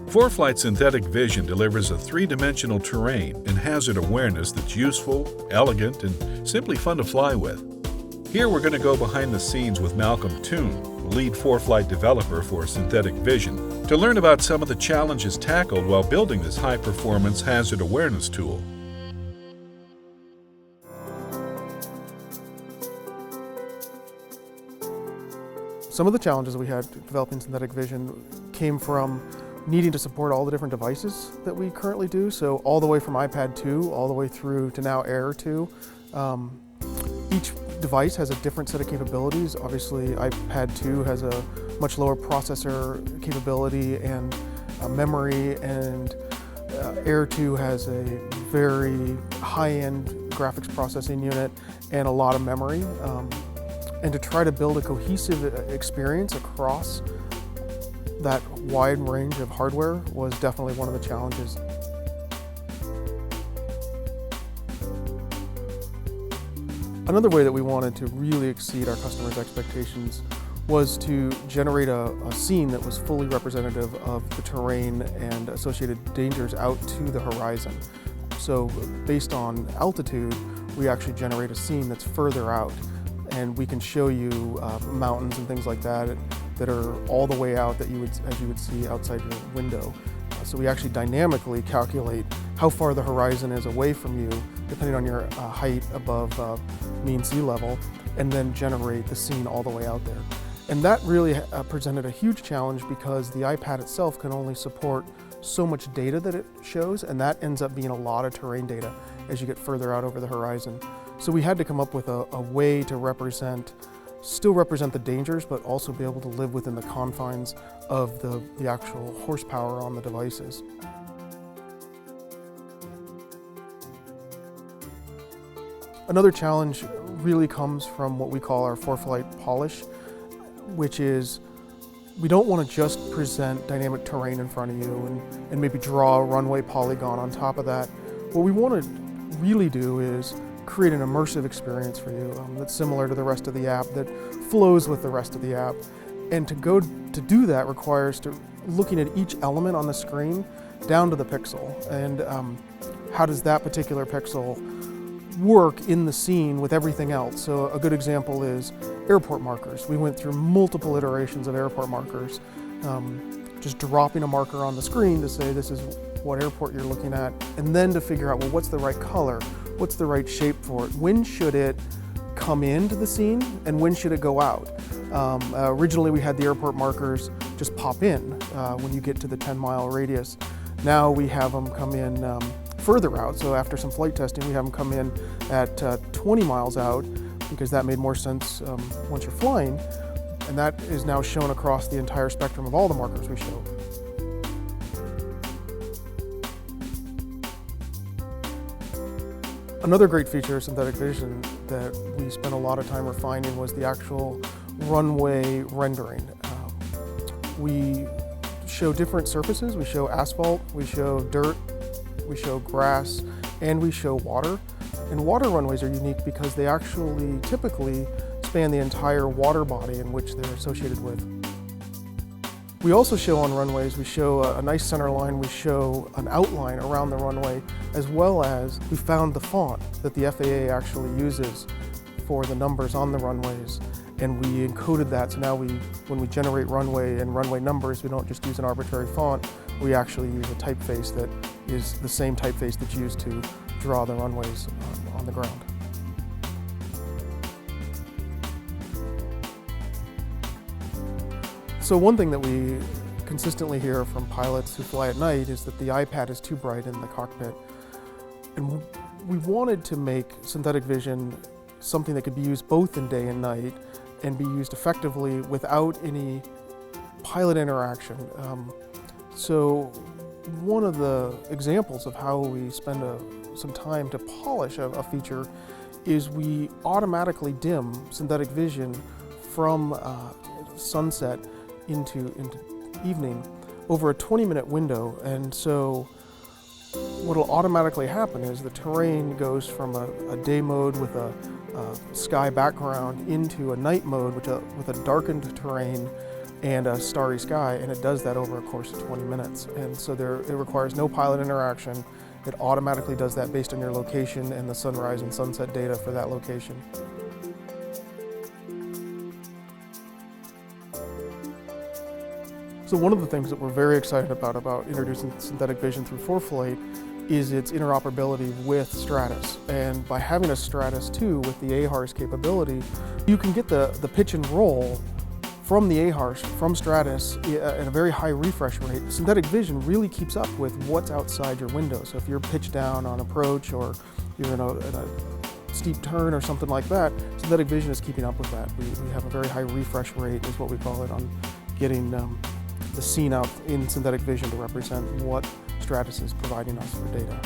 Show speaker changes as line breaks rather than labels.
ForeFlight Synthetic Vision delivers a three-dimensional terrain and hazard awareness that's useful, elegant, and simply fun to fly with. Here we're going to go behind the scenes with Malcolm Toon, lead ForeFlight developer for Synthetic Vision, to learn about some of the challenges tackled while building this high-performance hazard awareness tool.
Some of the challenges we had developing Synthetic Vision came from needing to support all the different devices that we currently do. So all the way from iPad 2 all the way through to now Air 2. Each device has a different set of capabilities. Obviously iPad 2 has a much lower processor capability and memory, and Air 2 has a very high-end graphics processing unit and a lot of memory. And to try to build a cohesive experience across that wide range of hardware was definitely one of the challenges. Another way that we wanted to really exceed our customers' expectations was to generate a scene that was fully representative of the terrain and associated dangers out to the horizon. So based on altitude, we actually generate a scene that's further out, and we can show you mountains and things like that that are all the way out that as you would see outside your window. So we actually dynamically calculate how far the horizon is away from you, depending on your height above mean sea level, and then generate the scene all the way out there. And that really presented a huge challenge because the iPad itself can only support so much data that it shows, and that ends up being a lot of terrain data as you get further out over the horizon. So we had to come up with a way to still represent the dangers, but also be able to live within the confines of the actual horsepower on the devices. Another challenge really comes from what we call our ForeFlight polish, which is we don't want to just present dynamic terrain in front of you and maybe draw a runway polygon on top of that. What we want to really do is create an immersive experience for you that's similar to the rest of the app, that flows with the rest of the app. And to do that requires looking at each element on the screen down to the pixel, and how does that particular pixel work in the scene with everything else. So a good example is airport markers. We went through multiple iterations of airport markers, just dropping a marker on the screen to say this is what airport you're looking at, and then to figure out, well, what's the right color? What's the right shape for it? When should it come into the scene and when should it go out? Originally we had the airport markers just pop in when you get to the 10-mile radius. Now we have them come in further out. So after some flight testing, we have them come in at 20 miles out because that made more sense once you're flying. And that is now shown across the entire spectrum of all the markers we show. Another great feature of Synthetic Vision that we spent a lot of time refining was the actual runway rendering. We show different surfaces. We show asphalt, we show dirt, we show grass, and we show water. And water runways are unique because they actually typically span the entire water body in which they're associated with. We also show on runways, we show a nice center line, we show an outline around the runway, as well as we found the font that the FAA actually uses for the numbers on the runways, and we encoded that. So now when we generate runway and runway numbers, we don't just use an arbitrary font, we actually use a typeface that is the same typeface that's used to draw the runways on the ground. So one thing that we consistently hear from pilots who fly at night is that the iPad is too bright in the cockpit. And we wanted to make Synthetic Vision something that could be used both in day and night and be used effectively without any pilot interaction. So one of the examples of how we spend some time to polish a feature is we automatically dim Synthetic Vision from sunset into evening over a 20-minute window. And so what will automatically happen is the terrain goes from a day mode with a sky background into a night mode with a darkened terrain and a starry sky, and it does that over a course of 20 minutes. And so it requires no pilot interaction. It automatically does that based on your location and the sunrise and sunset data for that location. So one of the things that we're very excited about introducing synthetic vision through ForeFlight is its interoperability with Stratus. And by having a Stratus 2 with the AHRS capability, you can get the pitch and roll from the AHRS, from Stratus, at a very high refresh rate. Synthetic vision really keeps up with what's outside your window. So if you're pitched down on approach, or you're in a steep turn or something like that, synthetic vision is keeping up with that. We have a very high refresh rate, is what we call it, on getting the scene out in synthetic vision to represent what Stratus is providing us for data.